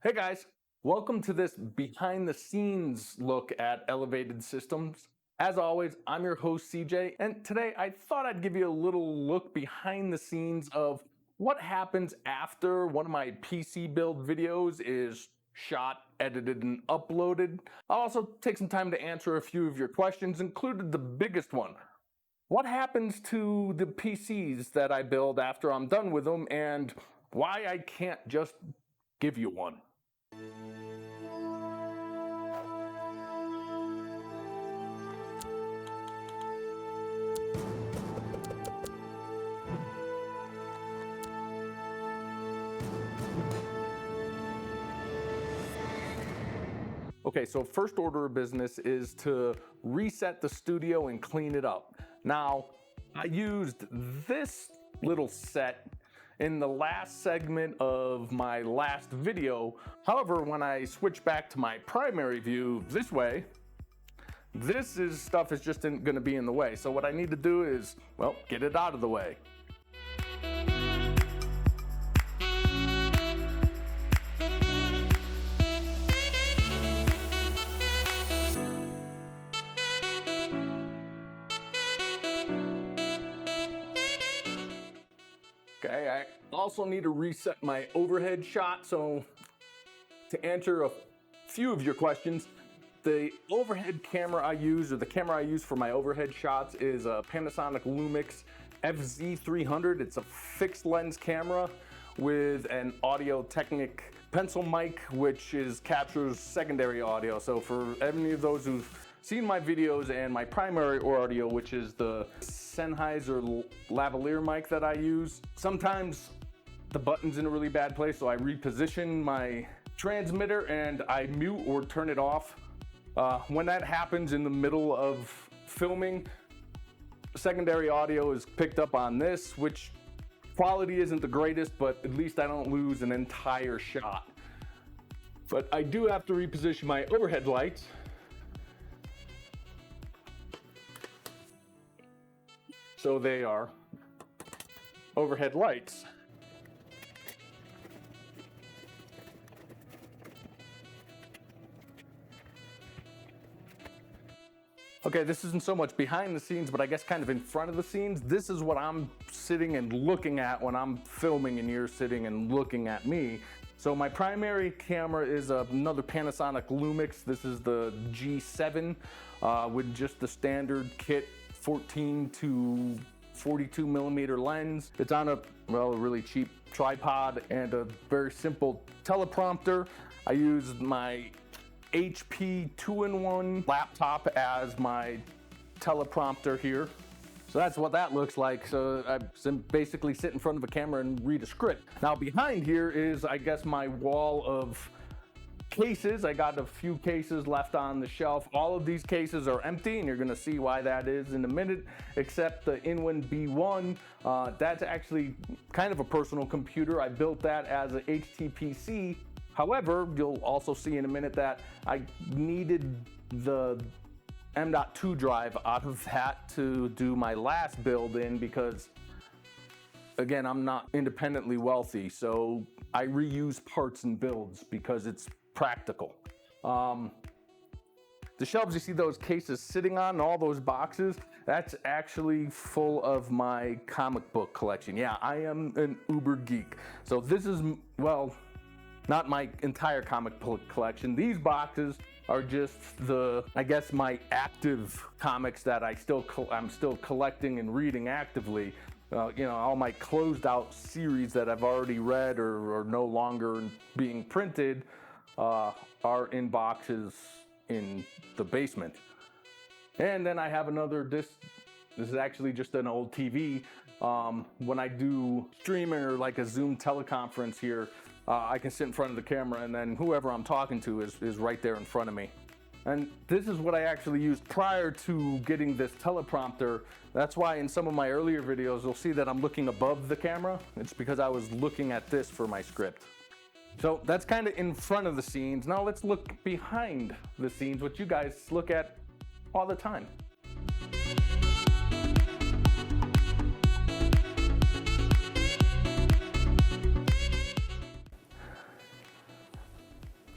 Hey guys, welcome to this behind the scenes look at elevated systems. As always, I'm your host CJ, and today I thought I'd give you a little look behind the scenes of what happens after one of my PC build videos is shot, edited, and uploaded. I'll also take some time to answer a few of your questions, including the biggest one. What happens to the PCs that I build after I'm done with them, and why I can't just give you one? Okay, so first order of business is to reset the studio and clean it up. Now, I used this little set in the last segment of my last video. However, when I switch back to my primary view this way, stuff is just gonna be in the way. So what I need to do is, well, get it out of the way. Okay, I also need to reset my overhead shot. So to answer a few of your questions, the overhead camera I use, or the camera I use for my overhead shots, is a Panasonic Lumix FZ300. It's a fixed lens camera with an Audio Technica pencil mic, which captures secondary audio. So for any of those who've seen my videos and my primary audio, which is the Sennheiser lavalier mic that I use, sometimes the button's in a really bad place, so I reposition my transmitter and I mute or turn it off. When that happens in the middle of filming, secondary audio is picked up on this, which quality isn't the greatest, but at least I don't lose an entire shot. But I do have to reposition my overhead lights. So they are overhead lights. Okay, this isn't so much behind the scenes, but I guess kind of in front of the scenes. This is what I'm sitting and looking at when I'm filming and you're sitting and looking at me. So my primary camera is another Panasonic Lumix. This is the G7 with just the standard kit 14 to 42 millimeter lens. It's on a really cheap tripod and a very simple teleprompter. I use my HP 2-in-1 laptop as my teleprompter here. So that's what that looks like. So I basically sit in front of a camera and read a script. Now behind here is, I guess, my wall of cases. I got a few cases left on the shelf. All of these cases are empty, and you're gonna see why that is in a minute, except the Inwin B1. That's actually kind of a personal computer. I built that as a HTPC. However, you'll also see in a minute that I needed the M.2 drive out of that to do my last build in, because again, I'm not independently wealthy, so I reuse parts and builds because it's practical. The shelves you see those cases sitting on, all those boxes, that's actually full of my comic book collection. Yeah, I am an uber geek. So this is, well, not my entire comic book collection. These boxes are just I guess, my active comics that I'm still collecting and reading actively. You know, all my closed out series that I've already read or are no longer being printed are in boxes in the basement. And then I have another disc. This is actually just an old TV. When I do streaming or like a Zoom teleconference here, I can sit in front of the camera and then whoever I'm talking to is right there in front of me. And this is what I actually used prior to getting this teleprompter. That's why in some of my earlier videos, you'll see that I'm looking above the camera. It's because I was looking at this for my script. So that's kind of in front of the scenes. Now let's look behind the scenes, what you guys look at all the time.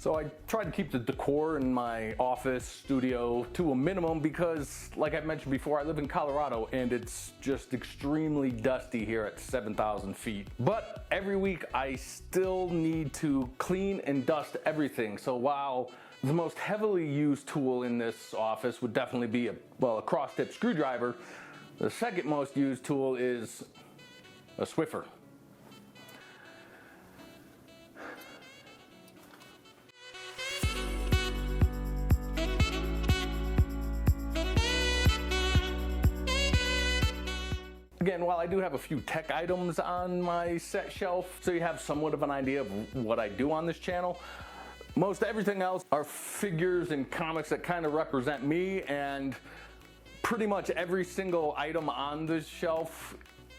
So I try to keep the decor in my office studio to a minimum because, like I mentioned before, I live in Colorado and it's just extremely dusty here at 7,000 feet. But every week I still need to clean and dust everything. So while the most heavily used tool in this office would definitely be a cross-tip screwdriver, the second most used tool is a Swiffer. Again, while I do have a few tech items on my set shelf, so you have somewhat of an idea of what I do on this channel, most everything else are figures and comics that kind of represent me, and pretty much every single item on this shelf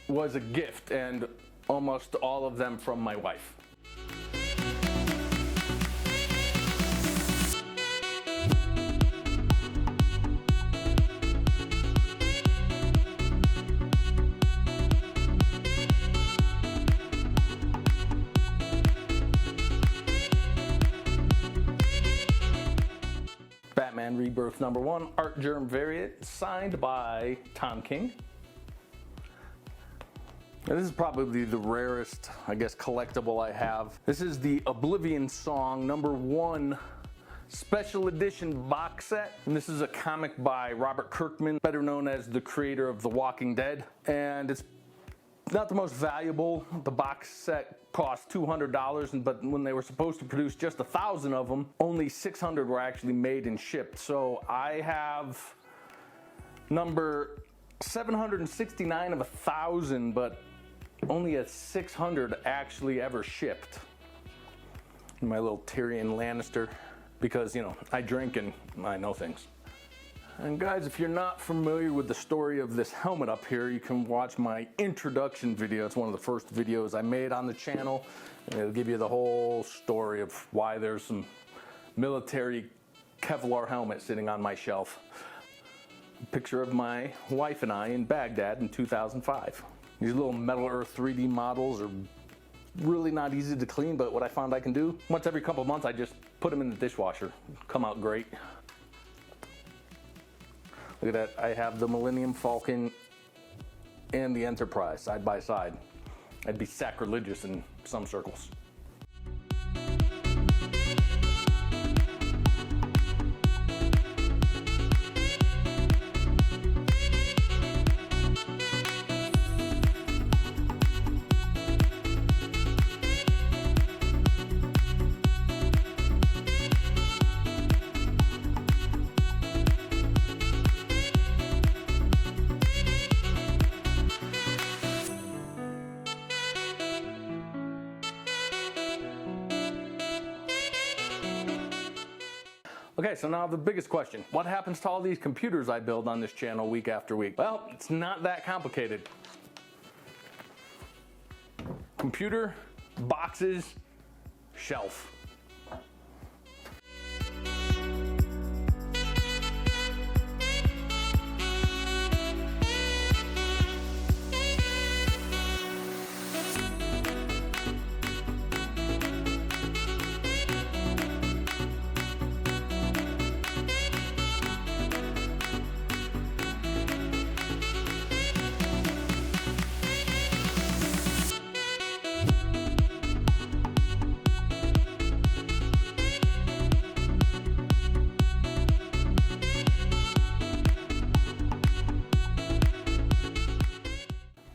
was a gift, and almost all of them from my wife. Batman Rebirth #1 Art Germ variant, signed by Tom King. Now, this is probably the rarest, I guess, collectible I have. This is the Oblivion Song #1 special edition box set. And this is a comic by Robert Kirkman, better known as the creator of The Walking Dead. And it's not the most valuable. The box set cost $200, but when they were supposed to produce just 1,000 of them, only 600 were actually made and shipped. So I have number 769 of 1,000, but only a 600 actually ever shipped. My little Tyrion Lannister, because, you know, I drink and I know things. And guys, if you're not familiar with the story of this helmet up here, you can watch my introduction video. It's one of the first videos I made on the channel. And it'll give you the whole story of why there's some military Kevlar helmet sitting on my shelf. A picture of my wife and I in Baghdad in 2005. These little Metal Earth 3D models are really not easy to clean, but what I found I can do, once every couple of months I just put them in the dishwasher. Come out great. Look at that, I have the Millennium Falcon and the Enterprise side by side. That'd be sacrilegious in some circles. Okay, so now the biggest question. What happens to all these computers I build on this channel week after week? Well, it's not that complicated. Computer, boxes, shelf.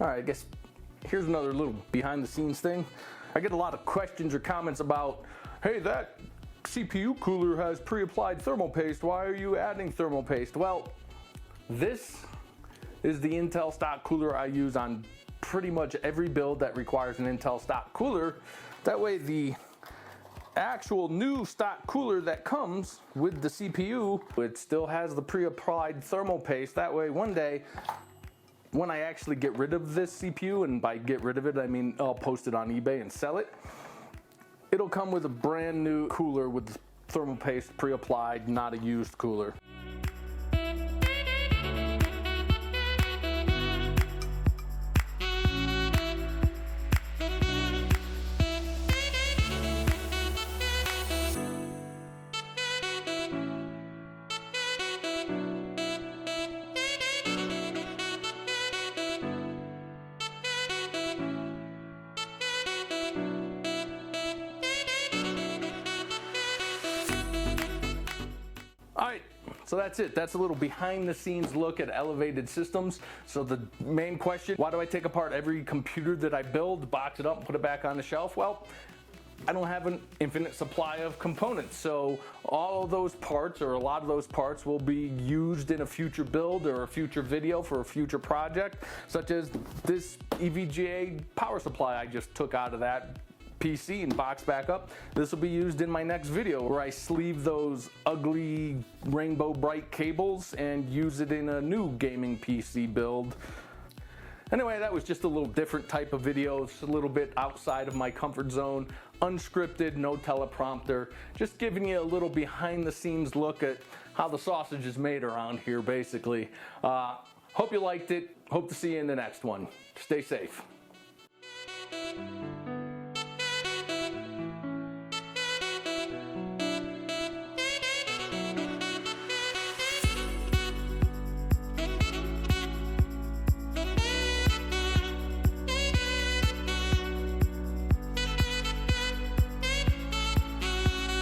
All right, I guess here's another little behind the scenes thing. I get a lot of questions or comments about, hey, that CPU cooler has pre-applied thermal paste. Why are you adding thermal paste? Well, this is the Intel stock cooler I use on pretty much every build that requires an Intel stock cooler. That way the actual new stock cooler that comes with the CPU, it still has the pre-applied thermal paste. That way one day, when I actually get rid of this CPU, and by get rid of it, I mean I'll post it on eBay and sell it, it'll come with a brand new cooler with the thermal paste pre-applied, not a used cooler. So that's it. That's a little behind the scenes look at elevated systems. So the main question, why do I take apart every computer that I build, box it up, and put it back on the shelf? Well, I don't have an infinite supply of components, so all of those parts, or a lot of those parts, will be used in a future build or a future video for a future project, such as this EVGA power supply I just took out of that PC and boxed back up. This will be used in my next video where I sleeve those ugly rainbow bright cables and use it in a new gaming PC build. Anyway, that was just a little different type of video. It's a little bit outside of my comfort zone, unscripted, no teleprompter, just giving you a little behind the scenes look at how the sausage is made around here, basically. Hope you liked it. Hope to see you in the next one. Stay safe.